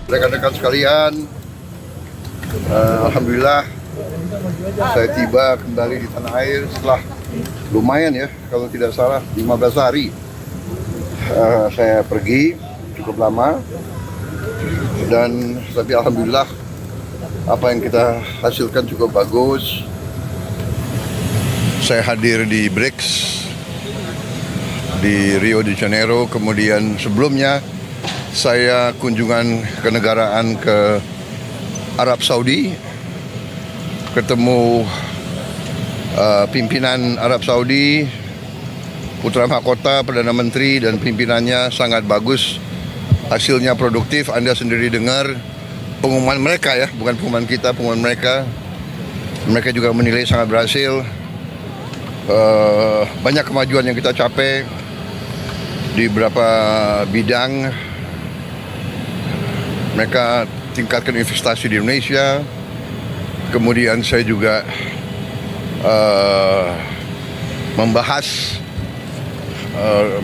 Rekan-rekan sekalian, alhamdulillah saya tiba kembali di tanah air setelah lumayan ya, kalau tidak salah 15 hari saya pergi cukup lama, dan tapi alhamdulillah apa yang kita hasilkan cukup bagus. Saya hadir di BRICS di Rio de Janeiro, kemudian sebelumnya saya kunjungan kenegaraan ke Arab Saudi, ketemu pimpinan Arab Saudi, Putra Mahkota, Perdana Menteri dan pimpinannya sangat bagus. Hasilnya produktif, Anda sendiri dengar pengumuman mereka ya, bukan pengumuman kita, pengumuman mereka. Mereka juga menilai sangat berhasil. Banyak kemajuan yang kita capai di beberapa bidang. Mereka tingkatkan investasi di Indonesia. Kemudian saya juga membahas,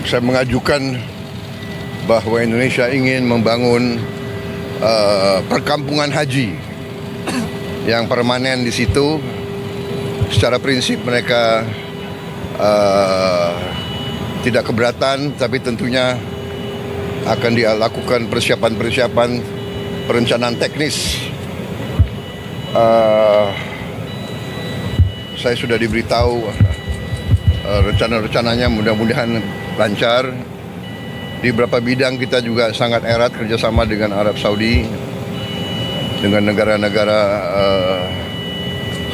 saya mengajukan bahwa Indonesia ingin membangun perkampungan haji yang permanen di situ. Secara prinsip mereka tidak keberatan, tapi tentunya akan dilakukan persiapan-persiapan perencanaan teknis. Saya sudah diberitahu rencana-rencananya, mudah-mudahan lancar. Di beberapa bidang kita juga sangat erat kerjasama dengan Arab Saudi, dengan negara-negara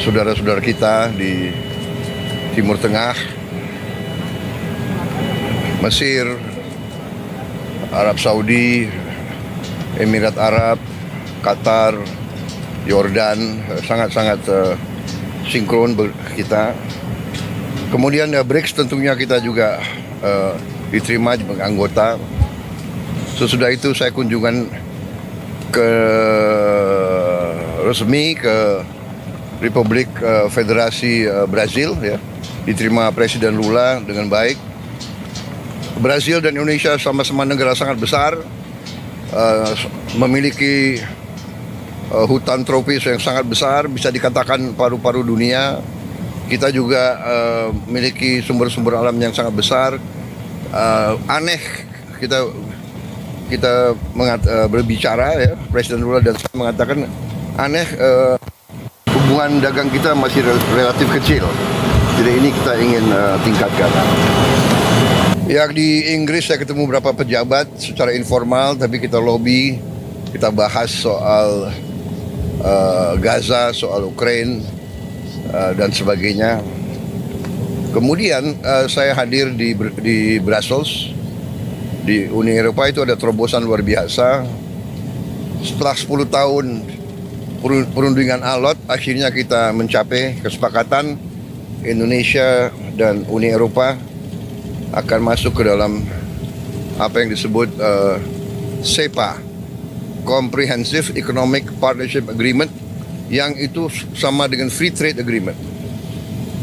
saudara-saudara kita di Timur Tengah, Mesir, Arab Saudi, Emirat Arab, Qatar, Yordan, sangat-sangat sinkron kita. Kemudian BRICS tentunya kita juga diterima sebagai anggota. Sesudah itu saya kunjungan resmi ke Republik Federasi Brazil ya, diterima Presiden Lula dengan baik. Brazil dan Indonesia sama-sama negara sangat besar, memiliki hutan tropis yang sangat besar, bisa dikatakan paru-paru dunia. Kita juga memiliki sumber-sumber alam yang sangat besar. Aneh kita berbicara ya, Presiden Lula dan saya mengatakan aneh, hubungan dagang kita masih relatif kecil. Jadi ini kita ingin tingkatkan. Yang di Inggris saya ketemu beberapa pejabat secara informal, tapi kita lobby, kita bahas soal Gaza, soal Ukraine dan sebagainya. Kemudian saya hadir di Brussels, di Uni Eropa. Itu ada terobosan luar biasa. Setelah 10 tahun perundingan alot, akhirnya kita mencapai kesepakatan Indonesia dan Uni Eropa akan masuk ke dalam apa yang disebut CEPA, Comprehensive Economic Partnership Agreement, yang itu sama dengan Free Trade Agreement.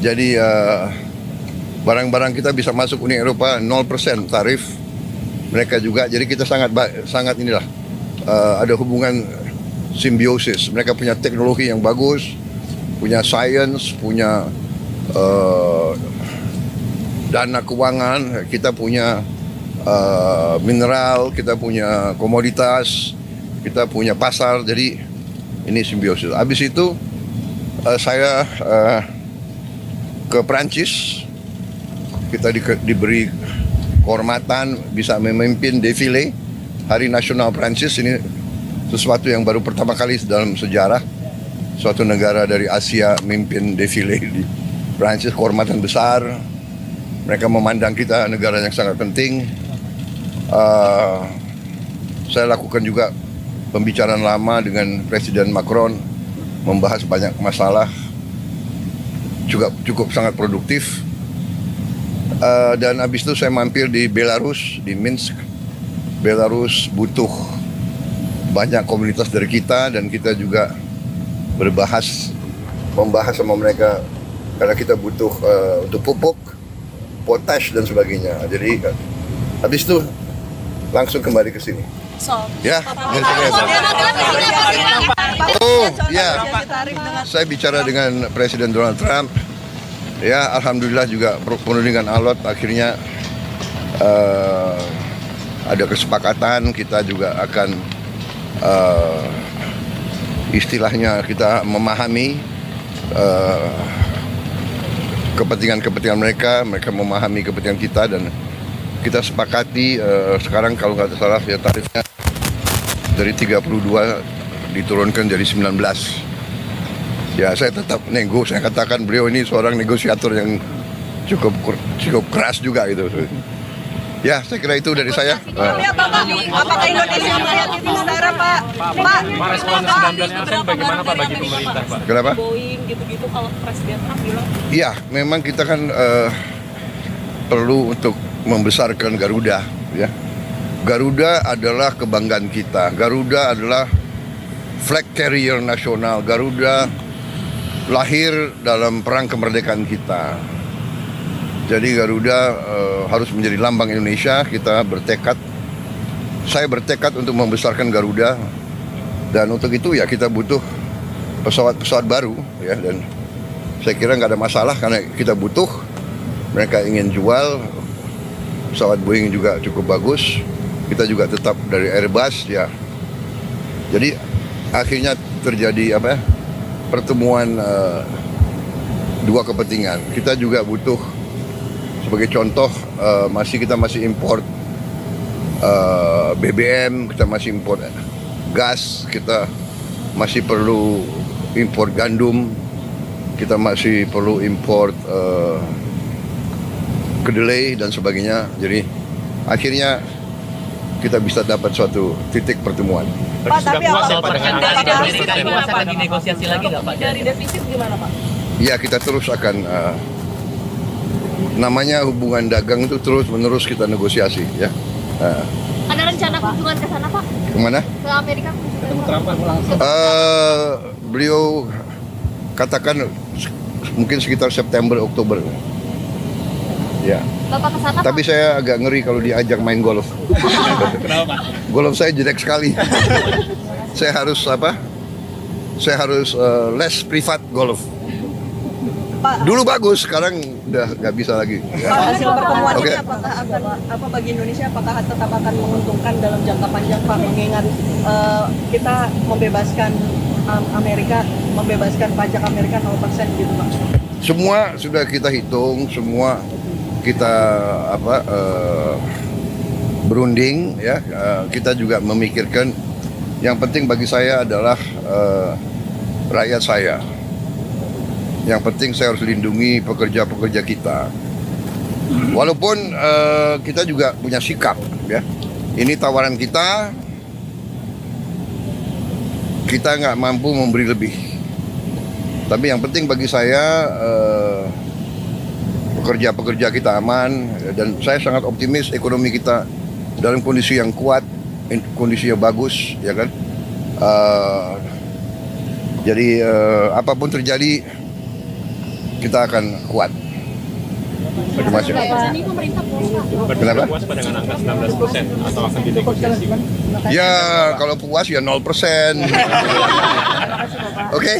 Jadi barang-barang kita bisa masuk Uni Eropa 0% tarif, mereka juga. Jadi kita sangat inilah ada hubungan simbiosis. Mereka punya teknologi yang bagus, punya science, punya dana keuangan, kita punya mineral, kita punya komoditas, kita punya pasar. Jadi ini simbiosis. Habis itu saya ke Prancis. Kita diberi kehormatan bisa memimpin defile Hari Nasional Prancis. Ini sesuatu yang baru pertama kali dalam sejarah suatu negara dari Asia memimpin defile di Prancis. Kehormatan besar. Mereka memandang kita negara yang sangat penting. Saya lakukan juga pembicaraan lama dengan Presiden Macron, membahas banyak masalah, juga cukup sangat produktif. Dan habis itu saya mampir di Belarus, di Minsk. Belarus butuh banyak komunitas dari kita, dan kita juga membahas sama mereka, karena kita butuh untuk pupuk, potash dan sebagainya. Jadi habis itu langsung kembali ke sini. Ya, oh ya, saya bicara dengan Presiden Donald Trump. Ya, alhamdulillah juga penuh dengan alot. Akhirnya ada kesepakatan, kita juga akan istilahnya kita memahami kepentingan mereka memahami kepentingan kita, dan kita sepakati sekarang kalau nggak salah ya tarifnya dari 32 diturunkan jadi 19. Ya, saya tetap nego. Saya katakan beliau ini seorang negosiator yang cukup keras juga gitu. Ya, saya kira itu dari saya. Apakah Indonesia melihat itu secara Pak? Respon 19% bagaimana Pak bagi pemerintah Pak? Kenapa? Boeing gitu-gitu kalau Presiden Trump bilang. Iya, memang kita kan perlu untuk membesarkan Garuda. Ya, Garuda adalah kebanggaan kita. Garuda adalah flag carrier nasional. Garuda lahir dalam perang kemerdekaan kita. Jadi Garuda harus menjadi lambang Indonesia. Kita bertekad, saya bertekad untuk membesarkan Garuda, dan untuk itu ya kita butuh pesawat-pesawat baru ya, dan saya kira nggak ada masalah karena kita butuh. Mereka ingin jual pesawat Boeing juga cukup bagus. Kita juga tetap dari Airbus ya. Jadi akhirnya terjadi apa? Pertemuan dua kepentingan. Kita juga butuh, sebagai contoh, kita masih import BBM, kita masih import gas, kita masih perlu import gandum, kita masih perlu import kedelai dan sebagainya. Jadi akhirnya kita bisa dapat suatu titik pertemuan. Pak, tapi Sudah puas ya Pak dengan dari angka lagi negosiasi lagi nggak Pak? Dari defisit gimana Pak? Ya, kita terus akan namanya hubungan dagang itu terus-menerus kita negosiasi ya. Ada rencana kunjungan ke sana Pak? Kemana? Ke Amerika kunjungan? Beliau katakan mungkin sekitar September Oktober. Ya. Bapak ke sana Pak? Tapi saya agak ngeri kalau diajak main golf. Kenapa Pak? Golf saya jelek sekali. Saya harus les privat golf. Pak, Dulu bagus, sekarang udah nggak bisa lagi. Ya. Pak, hasil pertemuan Oke. ini apakah akan apa bagi Indonesia, apakah tetap akan menguntungkan dalam jangka panjang Pak, mengingat kita membebaskan membebaskan pajak Amerika 0% gitu Pak? Semua sudah kita hitung, semua kita berunding ya. Kita juga memikirkan yang penting bagi saya adalah rakyat saya. Yang penting saya harus lindungi pekerja-pekerja kita. Walaupun kita juga punya sikap ya. Ini tawaran kita nggak mampu memberi lebih. Tapi yang penting bagi saya pekerja-pekerja kita aman, dan saya sangat optimis ekonomi kita dalam kondisi yang kuat, kondisi yang bagus, ya kan. Jadi apapun terjadi kita akan kuat. Terima kasih. Kenapa? Puas Pak dengan angka 19% atau akan dinegosiasi? Ya kalau puas ya 0%. Oke.